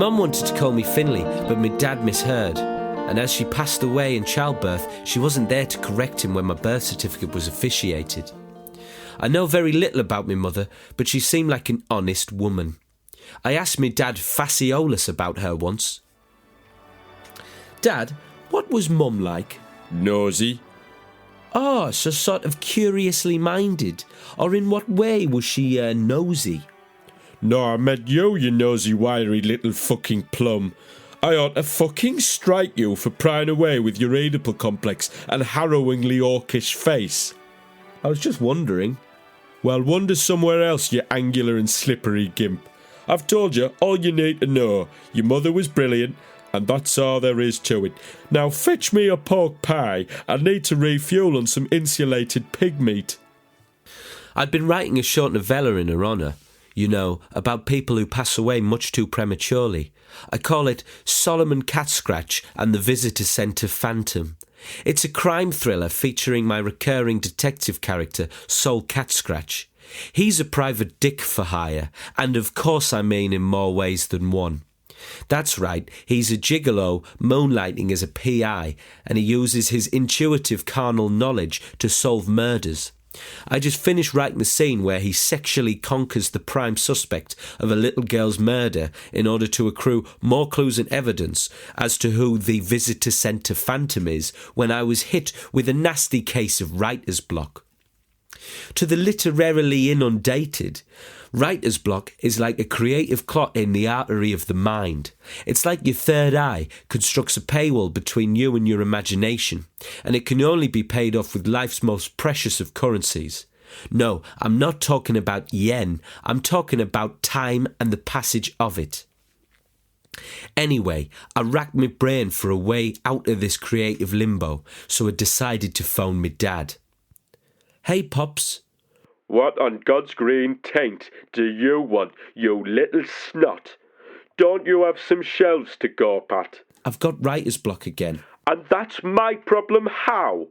mum wanted to call me Finley, but my dad misheard. And as she passed away in childbirth, she wasn't there to correct him when my birth certificate was officiated. I know very little about my mother, but she seemed like an honest woman. I asked my dad Faciolus about her once. Dad, what was Mum like? Nosy. Oh, so sort of curiously minded. Or in what way was she nosy? No, I meant you nosy wiry little fucking plum. I ought to fucking strike you for prying away with your Oedipal complex and harrowingly orcish face. I was just wondering. Well, wander somewhere else, you angular and slippery gimp. I've told you all you need to know. Your mother was brilliant, and that's all there is to it. Now fetch me a pork pie. I need to refuel on some insulated pig meat. I'd been writing a short novella in her honour, you know, about people who pass away much too prematurely. I call it Solomon Catscratch and the Visitor Centre Phantom. It's a crime thriller featuring my recurring detective character, Sol Catscratch. He's a private dick for hire, and of course I mean in more ways than one. That's right, he's a gigolo moonlighting as a PI, and he uses his intuitive carnal knowledge to solve murders. I just finished writing the scene where he sexually conquers the prime suspect of a little girl's murder in order to accrue more clues and evidence as to who the visitor centre phantom is when I was hit with a nasty case of writer's block. To the literarily inundated, writer's block is like a creative clot in the artery of the mind. It's like your third eye constructs a paywall between you and your imagination, and it can only be paid off with life's most precious of currencies. No, I'm not talking about yen, I'm talking about time and the passage of it. Anyway, I racked my brain for a way out of this creative limbo, so I decided to phone my dad. Hey, Pops. What on God's green taint do you want, you little snot? Don't you have some shelves to go at? I've got writer's block again. And that's my problem, how?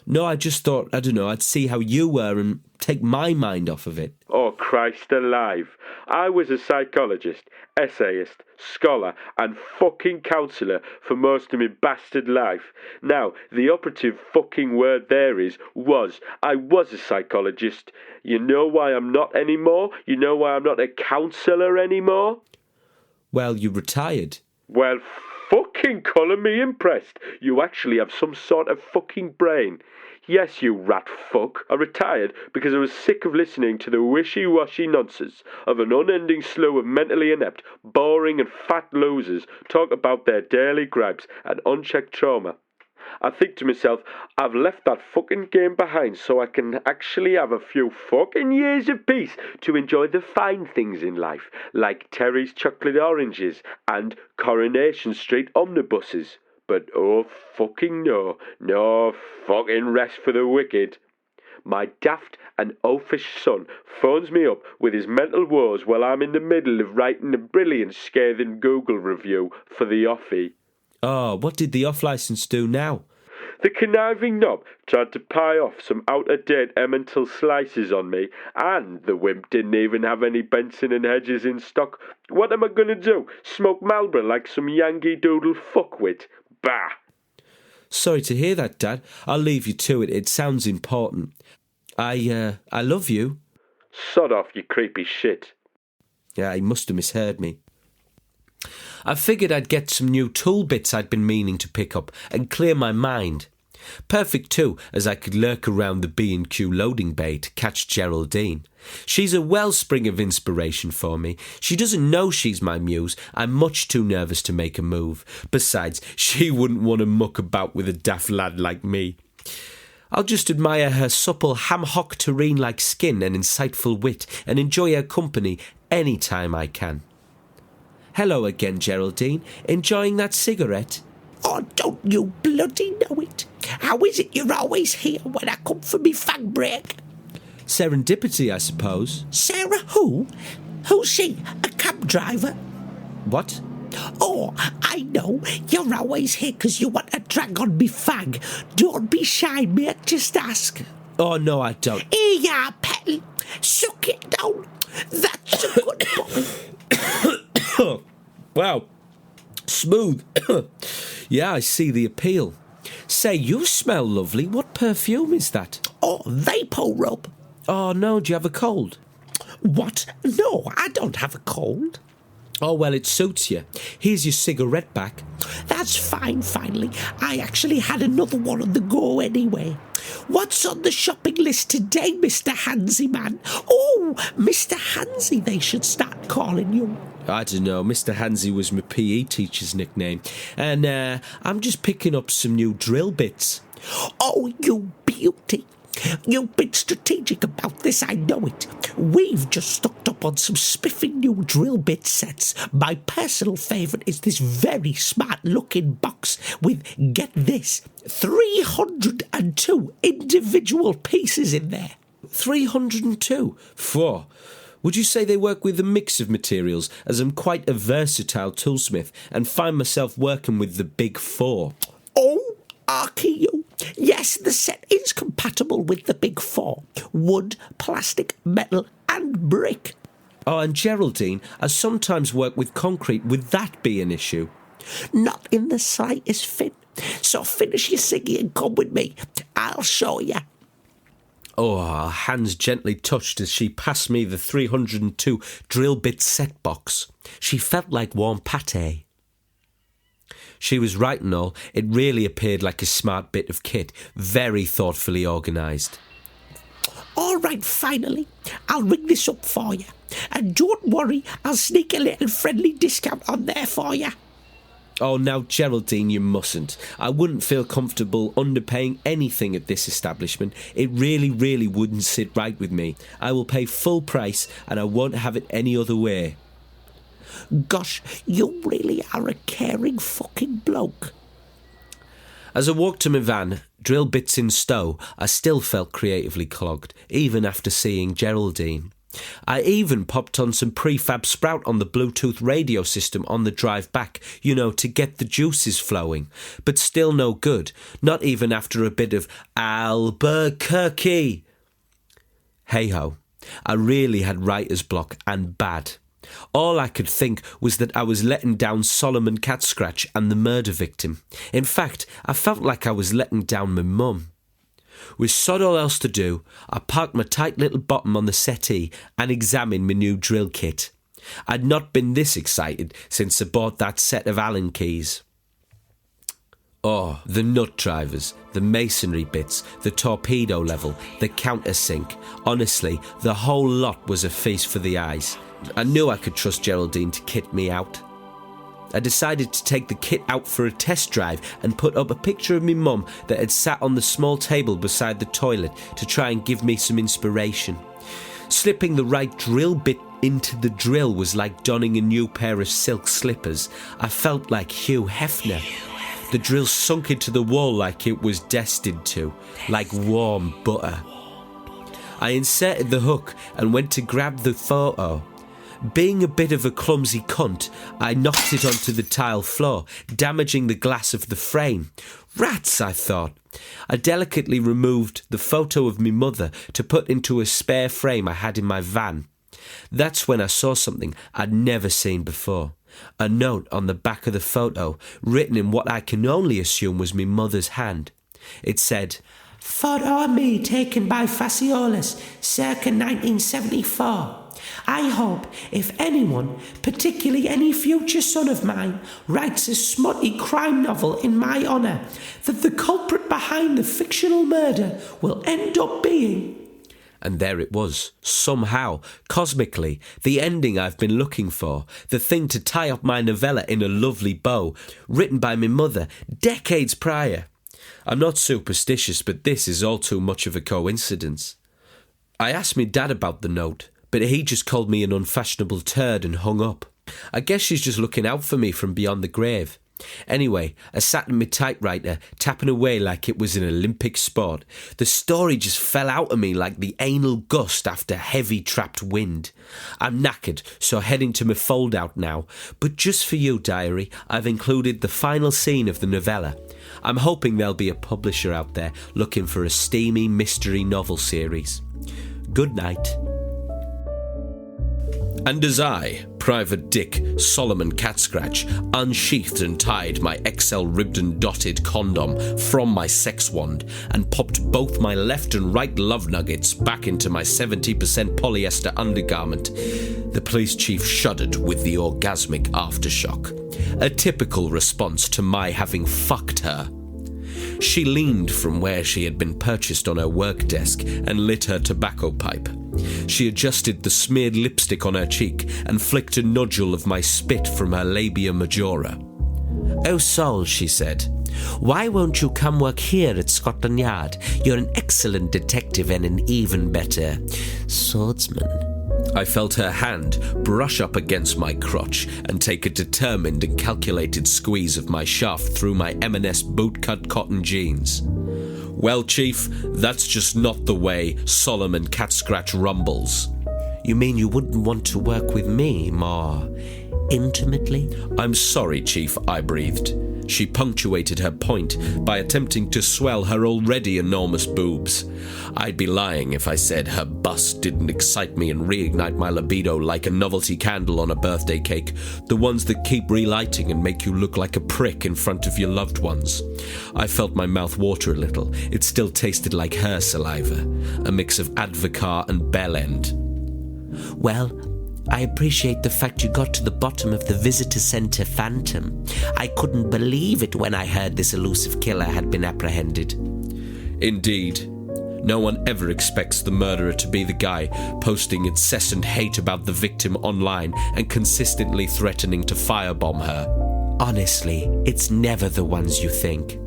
No, I just thought, I don't know, I'd see how you were and take my mind off of it. Oh, Christ alive. I was a psychologist, essayist, scholar, and fucking counsellor for most of my bastard life. Now, the operative fucking word there is was. I was a psychologist. You know why I'm not anymore? You know why I'm not a counsellor anymore? Well, you retired. Well, fucking colour me impressed. You actually have some sort of fucking brain. Yes, you rat fuck. I retired because I was sick of listening to the wishy-washy nonsense of an unending slew of mentally inept, boring and fat losers talk about their daily gripes and unchecked trauma. I think to myself, I've left that fucking game behind so I can actually have a few fucking years of peace to enjoy the fine things in life, like Terry's chocolate oranges and Coronation Street omnibuses. But oh fucking no fucking rest for the wicked. My daft and oafish son phones me up with his mental woes while I'm in the middle of writing a brilliant scathing Google review for the Offie. Oh, what did the off-licence do now? The conniving knob tried to pie off some out-of-date Emmental slices on me, and the wimp didn't even have any Benson and Hedges in stock. What am I going to do? Smoke Marlboro like some Yankee Doodle fuckwit? Bah! Sorry to hear that, Dad. I'll leave you to it. It sounds important. I love you. Sod off, you creepy shit. Yeah, he must have misheard me. I figured I'd get some new tool bits I'd been meaning to pick up and clear my mind. Perfect too, as I could lurk around the B&Q loading bay to catch Geraldine. She's a wellspring of inspiration for me. She doesn't know she's my muse. I'm much too nervous to make a move. Besides, she wouldn't want to muck about with a daft lad like me. I'll just admire her supple ham-hock terrine-like skin and insightful wit and enjoy her company any time I can. Hello again, Geraldine. Enjoying that cigarette? Oh, don't you bloody know it? How is it you're always here when I come for me fag break? Serendipity, I suppose. Sarah who? Who's she? A cab driver? What? Oh, I know. You're always here 'cause you want to drag on me fag. Don't be shy, mate. Just ask. Oh, no, I don't. Here you are, Petty. Suck it down. That's a good boy. Wow, Smooth. Yeah, I see the appeal. Say, you smell lovely. What perfume is that? Oh, vapor rub. Oh, no, do you have a cold? What? No, I don't have a cold. Oh, well, it suits you. Here's your cigarette back. That's fine, finally. I actually had another one on the go anyway. What's on the shopping list today, Mr. Hansy man? Oh, Mr. Hansy, they should start calling you. I don't know, Mr. Hansy was my PE teacher's nickname. And I'm just picking up some new drill bits. Oh, you beauty. You've been strategic about this, I know it. We've just stocked up on some spiffing new drill bit sets. My personal favourite is this very smart-looking box with, get this, 302 individual pieces in there. 302? 4. Would you say they work with a mix of materials, as I'm quite a versatile toolsmith and find myself working with the big 4? Oh, Arky, you. Yes, the set is compatible with the big 4. Wood, plastic, metal and brick. Oh, and Geraldine, I sometimes work with concrete. Would that be an issue? Not in the slightest, Finn. So finish your singing and come with me. I'll show you. Oh, her hands gently touched as she passed me the 302 drill bit set box. She felt like warm pâté. She was right and all. It really appeared like a smart bit of kit, very thoughtfully organised. All right, finally. I'll ring this up for you. And don't worry, I'll sneak a little friendly discount on there for you. Oh, now, Geraldine, you mustn't. I wouldn't feel comfortable underpaying anything at this establishment. It really, really wouldn't sit right with me. I will pay full price and I won't have it any other way. Gosh, you really are a caring fucking bloke. As I walked to my van, drill bits in stow, I still felt creatively clogged, even after seeing Geraldine. I even popped on some prefab sprout on the Bluetooth radio system on the drive back, to get the juices flowing. But still no good, not even after a bit of Albuquerque. Hey-ho, I really had writer's block and bad. All I could think was that I was letting down Solomon Catscratch and the murder victim. In fact, I felt like I was letting down my mum. With sod all else to do, I parked my tight little bottom on the settee and examined my new drill kit. I'd not been this excited since I bought that set of Allen keys. Oh, the nut drivers, the masonry bits, the torpedo level, the countersink. Honestly, the whole lot was a feast for the eyes. I knew I could trust Geraldine to kit me out. I decided to take the kit out for a test drive and put up a picture of me mum that had sat on the small table beside the toilet to try and give me some inspiration. Slipping the right drill bit into the drill was like donning a new pair of silk slippers. I felt like Hugh Hefner. The drill sunk into the wall like it was destined to, like warm butter. I inserted the hook and went to grab the photo. Being a bit of a clumsy cunt, I knocked it onto the tile floor, damaging the glass of the frame. Rats, I thought. I delicately removed the photo of me mother to put into a spare frame I had in my van. That's when I saw something I'd never seen before. A note on the back of the photo, written in what I can only assume was me mother's hand. It said, "Photo of me taken by Faciolas, circa 1974. I hope if anyone, particularly any future son of mine, writes a smutty crime novel in my honour, that the culprit behind the fictional murder will end up being..." And there it was, somehow, cosmically, the ending I've been looking for, the thing to tie up my novella in a lovely bow, written by my mother decades prior. I'm not superstitious, but this is all too much of a coincidence. I asked my dad about the note, but he just called me an unfashionable turd and hung up. I guess she's just looking out for me from beyond the grave. Anyway, I sat in my typewriter, tapping away like it was an Olympic sport. The story just fell out of me like the anal gust after heavy trapped wind. I'm knackered, so heading to my fold-out now. But just for you, diary, I've included the final scene of the novella. I'm hoping there'll be a publisher out there looking for a steamy mystery novel series. Good night. And as I Private Dick Solomon Catscratch unsheathed and tied my XL ribbed and dotted condom from my sex wand and popped both my left and right love nuggets back into my 70% polyester undergarment. The police chief shuddered with the orgasmic aftershock, a typical response to my having fucked her. She leaned from where she had been purchased on her work desk and lit her tobacco pipe. She adjusted the smeared lipstick on her cheek and flicked a nodule of my spit from her labia majora. "Oh, Sol," she said, "why won't you come work here at Scotland Yard? You're an excellent detective and an even better swordsman." I felt her hand brush up against my crotch and take a determined and calculated squeeze of my shaft through my M&S bootcut cotton jeans. "Well, Chief, that's just not the way Solomon Catscratch rumbles." "You mean you wouldn't want to work with me more intimately?" "I'm sorry, Chief," I breathed. She punctuated her point by attempting to swell her already enormous boobs. I'd be lying if I said her bust didn't excite me and reignite my libido like a novelty candle on a birthday cake, the ones that keep relighting and make you look like a prick in front of your loved ones. I felt my mouth water a little. It still tasted like her saliva, a mix of Advocaat and Bell End. "Well, I appreciate the fact you got to the bottom of the visitor centre phantom. I couldn't believe it when I heard this elusive killer had been apprehended." Indeed. No one ever expects the murderer to be the guy posting incessant hate about the victim online and consistently threatening to firebomb her. Honestly, it's never the ones you think.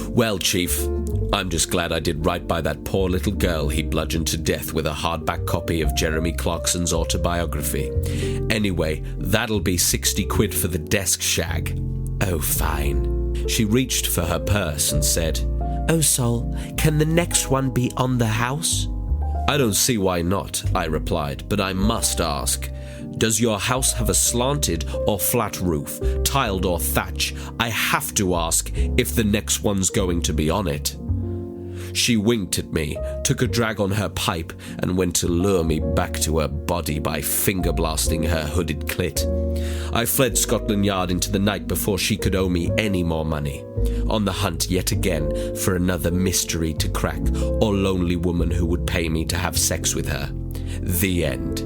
"Well, Chief, I'm just glad I did right by that poor little girl he bludgeoned to death with a hardback copy of Jeremy Clarkson's autobiography. Anyway, that'll be 60 quid for the desk shag." "Oh, fine." She reached for her purse and said, "Oh, Sol, can the next one be on the house?" "I don't see why not," I replied, "but I must ask. Does your house have a slanted or flat roof, tiled or thatch? I have to ask if the next one's going to be on it." She winked at me, took a drag on her pipe, and went to lure me back to her body by finger-blasting her hooded clit. I fled Scotland Yard into the night before she could owe me any more money, on the hunt yet again for another mystery to crack or lonely woman who would pay me to have sex with her. The end.